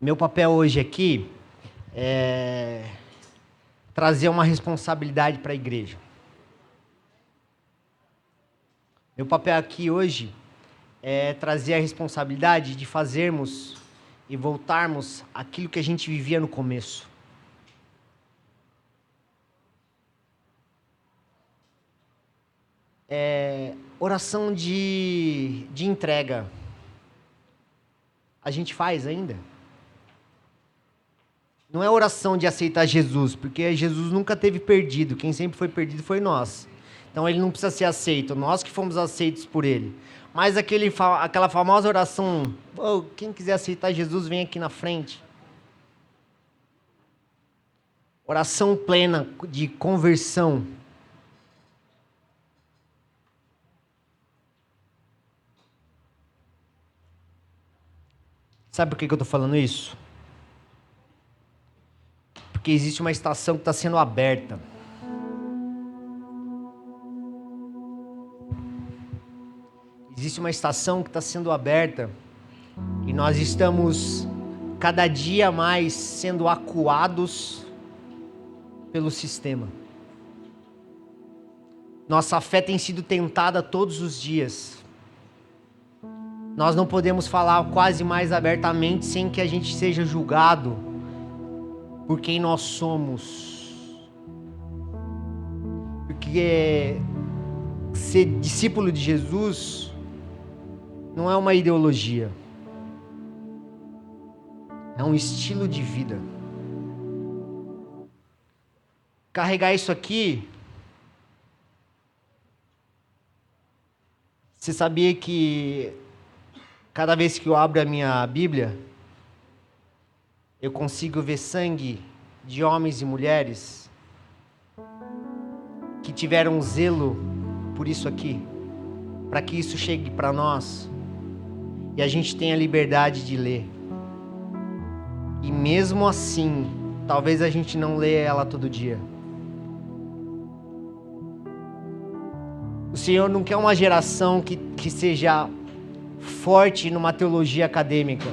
Meu papel hoje aqui é trazer uma responsabilidade para a igreja. Meu papel aqui hoje é trazer a responsabilidade de fazermos e voltarmos àquilo que a gente vivia no começo. Oração de entrega. A gente faz ainda? Não é oração de aceitar Jesus, porque Jesus nunca teve perdido. Quem sempre foi perdido foi nós. Então ele não precisa ser aceito, nós que fomos aceitos por ele. Mas aquela famosa oração, oh, quem quiser aceitar Jesus, vem aqui na frente. Oração plena de conversão. Sabe por que eu estou falando isso? Porque existe uma estação que está sendo aberta. Existe uma estação que está sendo aberta e nós estamos cada dia mais sendo acuados pelo sistema. Nossa fé tem sido tentada todos os dias. Nós não podemos falar quase mais abertamente sem que a gente seja julgado por quem nós somos. Porque ser discípulo de Jesus não é uma ideologia. É um estilo de vida. carregar isso aqui. Você sabia que cada vez que eu abro a minha Bíblia, eu consigo ver sangue de homens e mulheres que tiveram zelo por isso aqui, para que isso chegue para nós e a gente tenha liberdade de ler. E mesmo assim, talvez a gente não leia ela todo dia. O Senhor não quer uma geração que seja forte numa teologia acadêmica.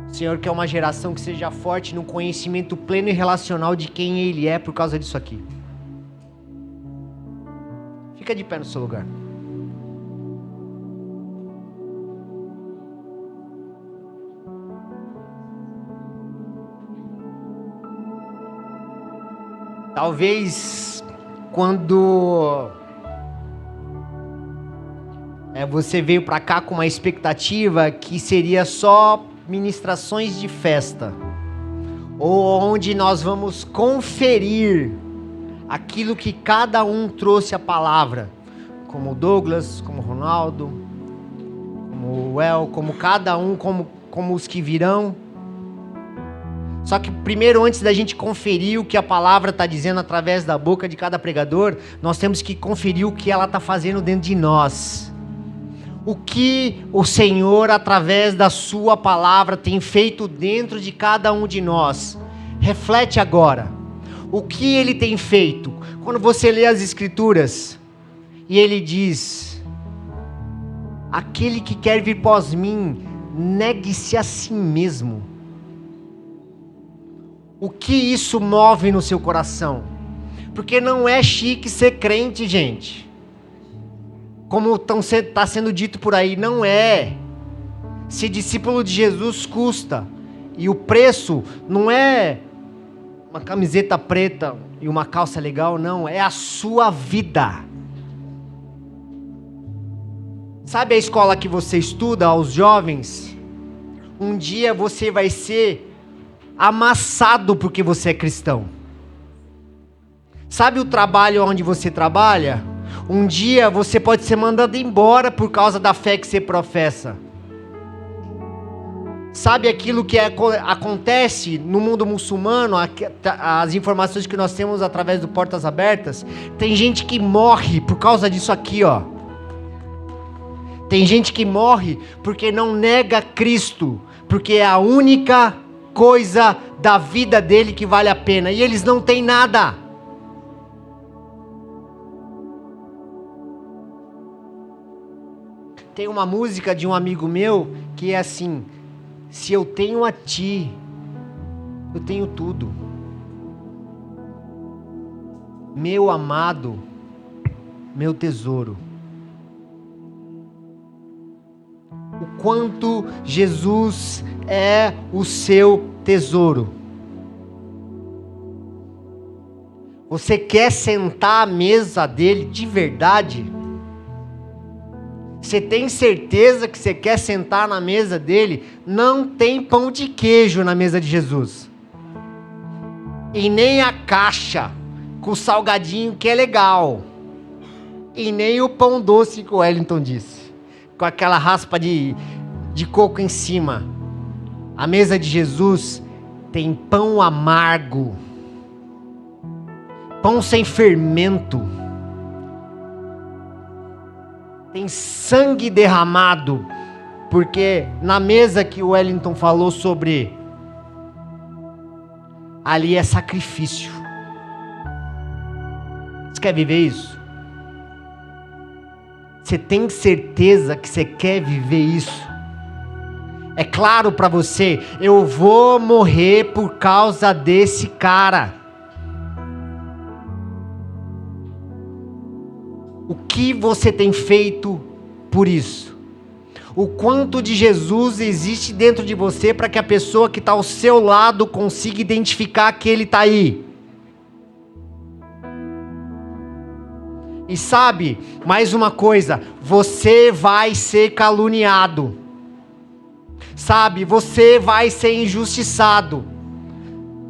O Senhor quer uma geração que seja forte no conhecimento pleno e relacional de quem Ele é por causa disso aqui. Fica de pé no seu lugar. Talvez quando você veio para cá com uma expectativa que seria só ministrações de festa, ou onde nós vamos conferir aquilo que cada um trouxe a palavra, como o Douglas, como o Ronaldo, como o El, como cada um, como os que virão. Só que primeiro, antes da gente conferir o que a palavra está dizendo através da boca de cada pregador, nós temos que conferir o que ela está fazendo dentro de nós. O que o Senhor, através da sua palavra, tem feito dentro de cada um de nós. Reflete agora. O que Ele tem feito? Quando você lê as Escrituras, e Ele diz: aquele que quer vir após mim, negue-se a si mesmo. O que isso move no seu coração? Porque não é chique ser crente, gente. Como está sendo dito por aí, não é. Ser discípulo de Jesus custa. E o preço não é uma camiseta preta e uma calça legal, não. É a sua vida. Sabe a escola que você estuda, aos jovens? Um dia você vai ser amassado porque você é cristão. Sabe o trabalho onde você trabalha? Um dia você pode ser mandado embora por causa da fé que você professa. Sabe aquilo que acontece no mundo muçulmano, as informações que nós temos através do Portas Abertas? Tem gente que morre por causa disso aqui, ó. Tem gente que morre porque não nega Cristo, porque é a única coisa da vida dele que vale a pena, e eles não têm nada. Tem uma música de um amigo meu que é assim: se eu tenho a ti, eu tenho tudo. Meu amado, meu tesouro. O quanto Jesus é o seu tesouro. Você quer sentar à mesa dele de verdade? Você tem certeza que você quer sentar na mesa dele? Não tem pão de queijo na mesa de Jesus. E nem a caixa com o salgadinho, que é legal. E nem o pão doce que o Wellington disse, com aquela raspa de coco em cima. A mesa de Jesus tem pão amargo, pão sem fermento, tem sangue derramado, porque na mesa que o Wellington falou sobre, ali é sacrifício. Você quer viver isso? Você tem certeza que você quer viver isso? É claro para você: eu vou morrer por causa desse cara. O que você tem feito por isso? O quanto de Jesus existe dentro de você para que a pessoa que está ao seu lado consiga identificar que ele está aí? E sabe, mais uma coisa: você vai ser caluniado. Sabe, você vai ser injustiçado.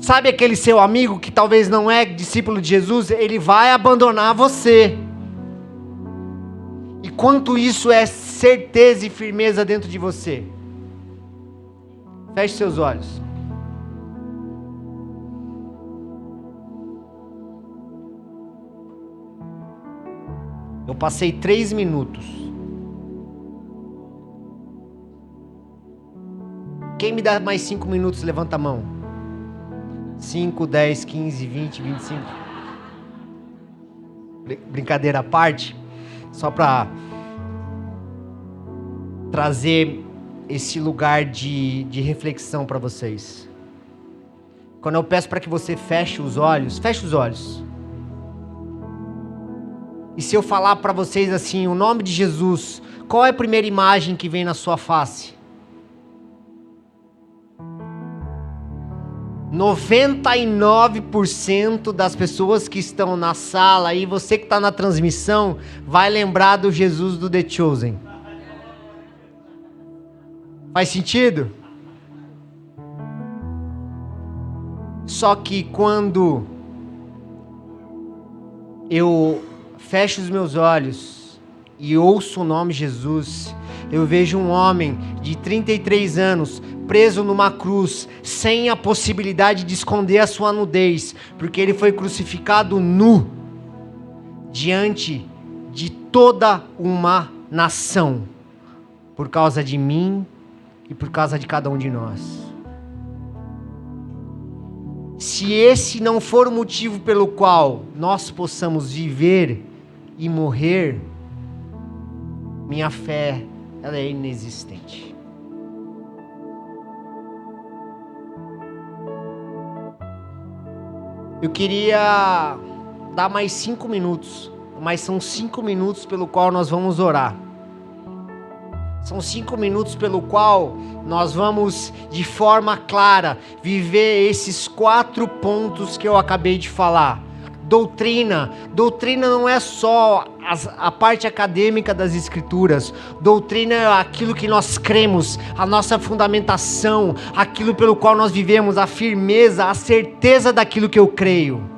Sabe aquele seu amigo que talvez não é discípulo de Jesus? Ele vai abandonar você. E quanto isso é certeza e firmeza dentro de você? Feche seus olhos. Eu passei 3 minutos. Quem me dá mais 5 minutos, levanta a mão. 5, 10, 15, 20, 25. Brincadeira à parte, só para trazer esse lugar de reflexão para vocês. Quando eu peço para que você feche os olhos. E se eu falar para vocês assim, o nome de Jesus, qual é a primeira imagem que vem na sua face? 99% das pessoas que estão na sala e você que está na transmissão vai lembrar do Jesus do The Chosen. Faz sentido? Só que quando eu fecho os meus olhos e ouço o nome Jesus, eu vejo um homem de 33 anos preso numa cruz, sem a possibilidade de esconder a sua nudez, porque ele foi crucificado nu, diante de toda uma nação, por causa de mim e por causa de cada um de nós. Se esse não for o motivo pelo qual nós possamos viver e morrer, minha fé, ela é inexistente. Eu queria dar mais 5 minutos, mas são 5 minutos pelo qual nós vamos orar. São 5 minutos pelo qual nós vamos, de forma clara, viver esses 4 pontos que eu acabei de falar. Doutrina não é só a parte acadêmica das escrituras. Doutrina é aquilo que nós cremos, a nossa fundamentação, aquilo pelo qual nós vivemos, a firmeza, a certeza daquilo que eu creio.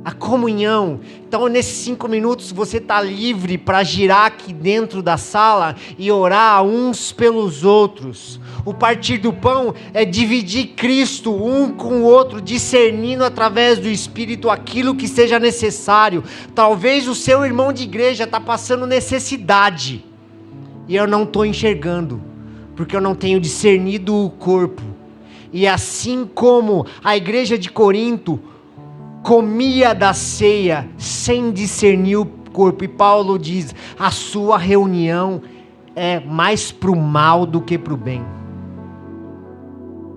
A comunhão. Então nesses 5 minutos você está livre para girar aqui dentro da sala e orar uns pelos outros. O partir do pão é dividir Cristo um com o outro, discernindo através do Espírito aquilo que seja necessário. Talvez o seu irmão de igreja está passando necessidade e eu não estou enxergando, porque eu não tenho discernido o corpo. E assim como a igreja de Corinto comia da ceia sem discernir o corpo, e Paulo diz, a sua reunião é mais para o mal do que para o bem.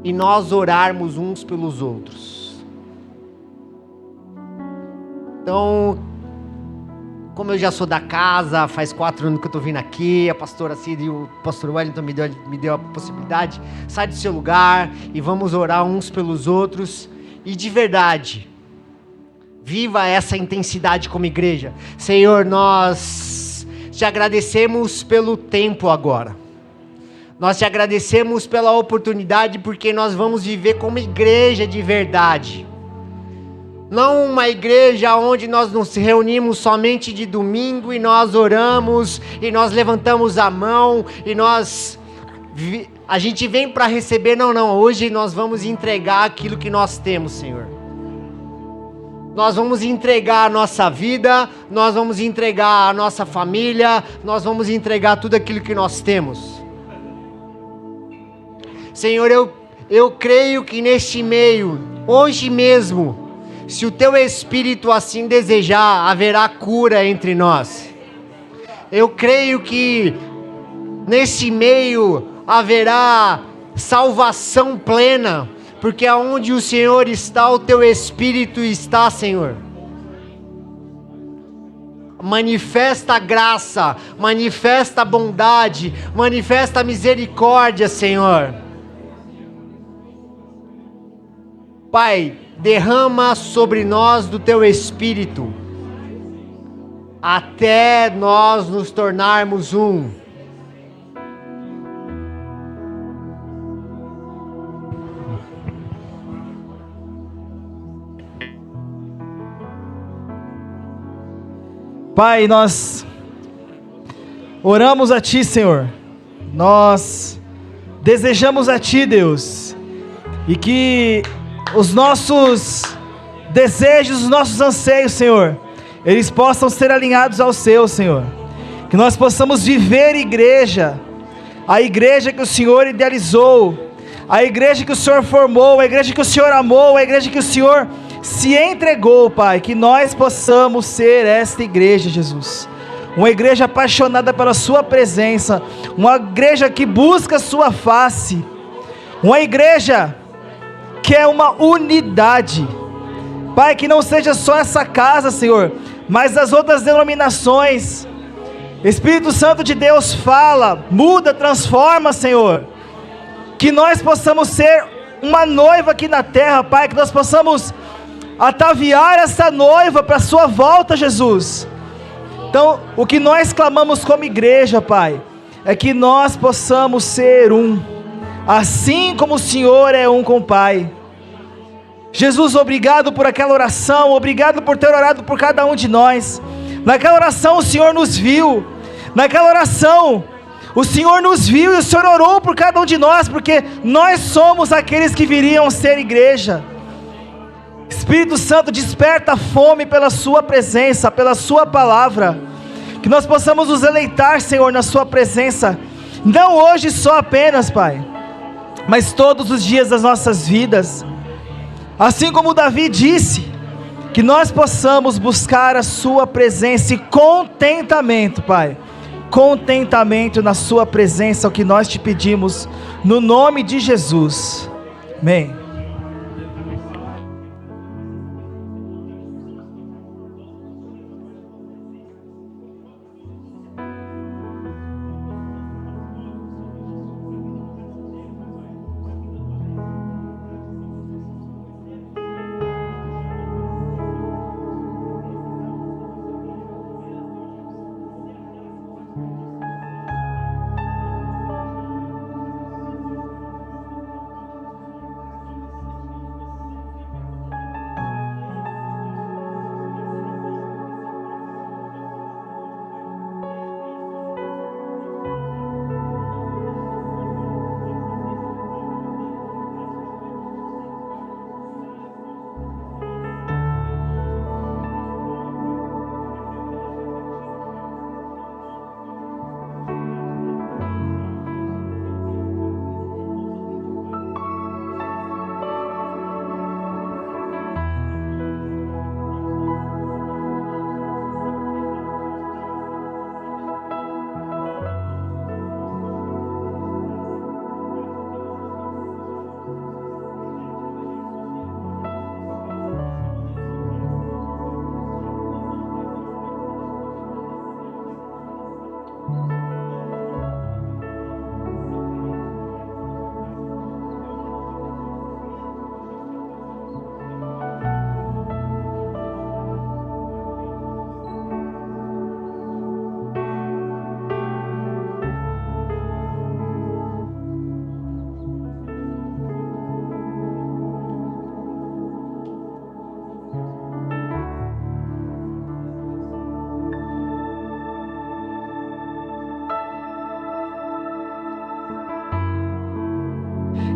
E nós orarmos uns pelos outros. Então, como eu já sou da casa, faz 4 anos que eu estou vindo aqui, a pastora Cida e o pastor Wellington me deu a possibilidade, sai do seu lugar e vamos orar uns pelos outros. E de verdade, viva essa intensidade como igreja. Senhor, nós te agradecemos pelo tempo agora. Nós te agradecemos pela oportunidade, porque nós vamos viver como igreja de verdade. Não uma igreja onde nós nos reunimos somente de domingo e nós oramos e nós levantamos a mão e a gente vem para receber. Não. Hoje nós vamos entregar aquilo que nós temos, Senhor. Nós vamos entregar a nossa vida, nós vamos entregar a nossa família, nós vamos entregar tudo aquilo que nós temos. Senhor, eu creio que neste meio, hoje mesmo, se o Teu Espírito assim desejar, haverá cura entre nós. Eu creio que nesse meio haverá salvação plena, porque aonde o Senhor está, o Teu Espírito está, Senhor. Manifesta a graça, manifesta a bondade, manifesta a misericórdia, Senhor. Pai, derrama sobre nós do Teu Espírito, até nós nos tornarmos um. Pai, nós oramos a Ti, Senhor. Nós desejamos a Ti, Deus, e que os nossos desejos, os nossos anseios, Senhor, eles possam ser alinhados ao Seu, Senhor. Que nós possamos viver igreja, a igreja que o Senhor idealizou, a igreja que o Senhor formou, a igreja que o Senhor amou, a igreja que o Senhor se entregou, Pai. Que nós possamos ser esta igreja, Jesus. Uma igreja apaixonada pela Sua presença, uma igreja que busca a Sua face, uma igreja que é uma unidade, Pai, que não seja só essa casa, Senhor, mas as outras denominações. Espírito Santo de Deus, fala, muda, transforma, Senhor, que nós possamos ser uma noiva aqui na terra, Pai, que nós possamos ataviar essa noiva para a Sua volta, Jesus. Então, o que nós clamamos como igreja, Pai, é que nós possamos ser um, assim como o Senhor é um com o Pai. Jesus, obrigado por aquela oração, obrigado por ter orado por cada um de nós. Naquela oração o Senhor nos viu, naquela oração o Senhor nos viu e o Senhor orou por cada um de nós, porque nós somos aqueles que viriam ser igreja. Espírito Santo, desperta a fome pela Sua presença, pela Sua palavra, que nós possamos nos deleitar, Senhor, na Sua presença, não hoje só apenas, Pai, mas todos os dias das nossas vidas, assim como Davi disse, que nós possamos buscar a Sua presença e contentamento, Pai, contentamento na Sua presença, é o que nós te pedimos, no nome de Jesus, amém.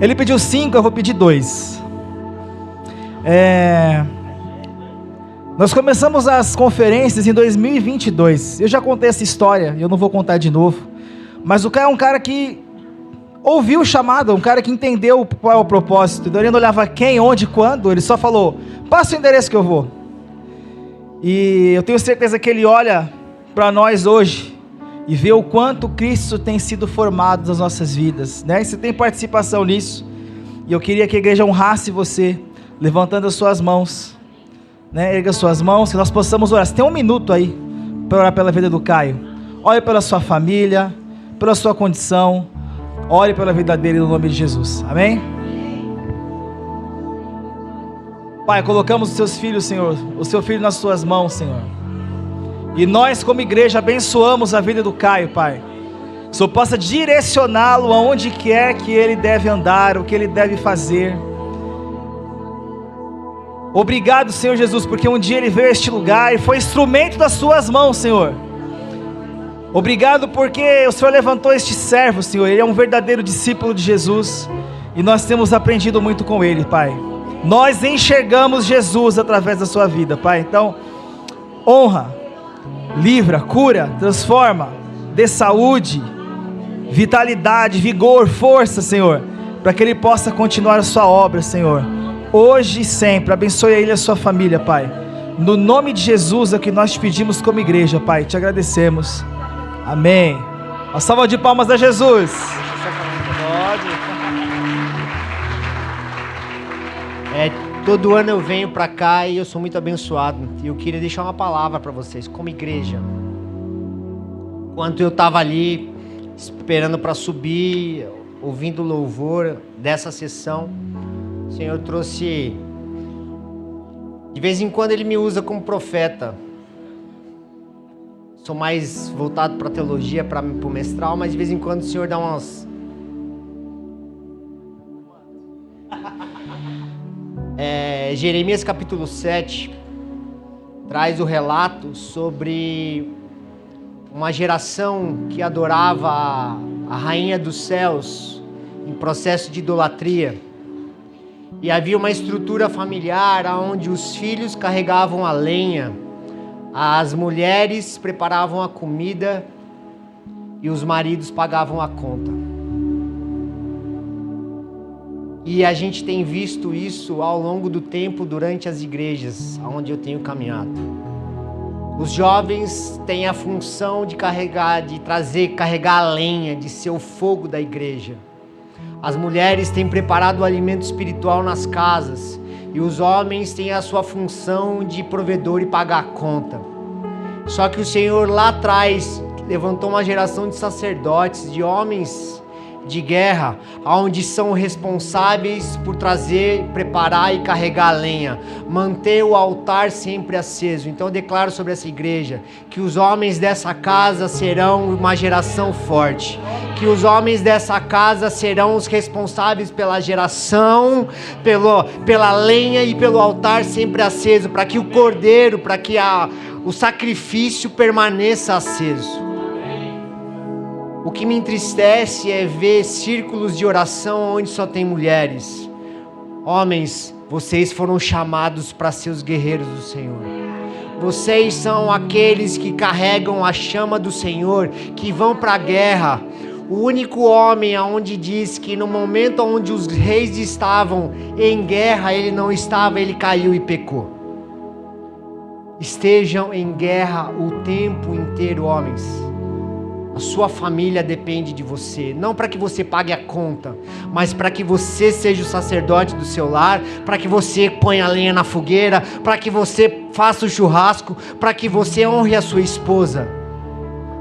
Ele pediu 5, eu vou pedir 2. Nós começamos as conferências em 2022. Eu já contei essa história, eu não vou contar de novo. Mas o cara é um cara que ouviu o chamado, um cara que entendeu qual é o propósito. Ele não olhava quem, onde, quando, ele só falou, passa o endereço que eu vou. E eu tenho certeza que ele olha para nós hoje e vê o quanto Cristo tem sido formado nas nossas vidas, né? E você tem participação nisso, e eu queria que a igreja honrasse você, levantando as suas mãos, né? Erga as suas mãos, que nós possamos orar. Você tem 1 minuto aí, para orar pela vida do Caio. Ore pela sua família, pela sua condição, ore pela vida dele no nome de Jesus, amém? Pai, colocamos os seus filhos, Senhor, o seu filho nas suas mãos, Senhor. E nós como igreja abençoamos a vida do Caio, Pai. Que o Senhor possa direcioná-lo aonde quer que ele deve andar, o que ele deve fazer. Obrigado, Senhor Jesus, porque um dia Ele veio a este lugar e foi instrumento das Suas mãos, Senhor. Obrigado porque o Senhor levantou este servo, Senhor. Ele é um verdadeiro discípulo de Jesus e nós temos aprendido muito com ele, Pai. Nós enxergamos Jesus através da sua vida, Pai. Então, honra, livra, cura, transforma, dê saúde, vitalidade, vigor, força, Senhor, para que ele possa continuar a sua obra, Senhor, hoje e sempre. Abençoe ele e a sua família, Pai. No nome de Jesus é o que nós te pedimos como igreja, Pai. Te agradecemos. Amém. Uma salva de palmas a Jesus. Todo ano eu venho pra cá e eu sou muito abençoado. E eu queria deixar uma palavra pra vocês, como igreja. Enquanto eu tava ali, esperando pra subir, ouvindo o louvor dessa sessão, o Senhor trouxe... De vez em quando Ele me usa como profeta. Sou mais voltado para teologia, para o mestral, mas de vez em quando o Senhor dá umas... Jeremias capítulo 7 traz o relato sobre uma geração que adorava a rainha dos céus em processo de idolatria. E havia uma estrutura familiar onde os filhos carregavam a lenha, as mulheres preparavam a comida e os maridos pagavam a conta. E a gente tem visto isso ao longo do tempo durante as igrejas onde eu tenho caminhado. Os jovens têm a função de carregar a lenha, de ser o fogo da igreja. As mulheres têm preparado o alimento espiritual nas casas e os homens têm a sua função de provedor e pagar a conta. Só que o Senhor lá atrás levantou uma geração de sacerdotes, de homens de guerra, onde são responsáveis por trazer, preparar e carregar a lenha, manter o altar sempre aceso. Então eu declaro sobre essa igreja que os homens dessa casa serão uma geração forte, que os homens dessa casa serão os responsáveis pela geração, pela lenha e pelo altar sempre aceso, para que o cordeiro, para que o sacrifício permaneça aceso. O que me entristece é ver círculos de oração onde só tem mulheres. Homens, vocês foram chamados para ser os guerreiros do Senhor. Vocês são aqueles que carregam a chama do Senhor, que vão para a guerra. O único homem aonde diz que no momento onde os reis estavam em guerra, ele não estava, ele caiu e pecou. Estejam em guerra o tempo inteiro, homens. A sua família depende de você, não para que você pague a conta, mas para que você seja o sacerdote do seu lar, para que você ponha a lenha na fogueira, para que você faça o churrasco, para que você honre a sua esposa,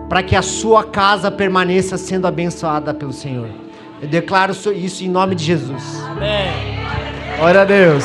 para que a sua casa permaneça sendo abençoada pelo Senhor. Eu declaro isso em nome de Jesus. Amém. Glória a Deus.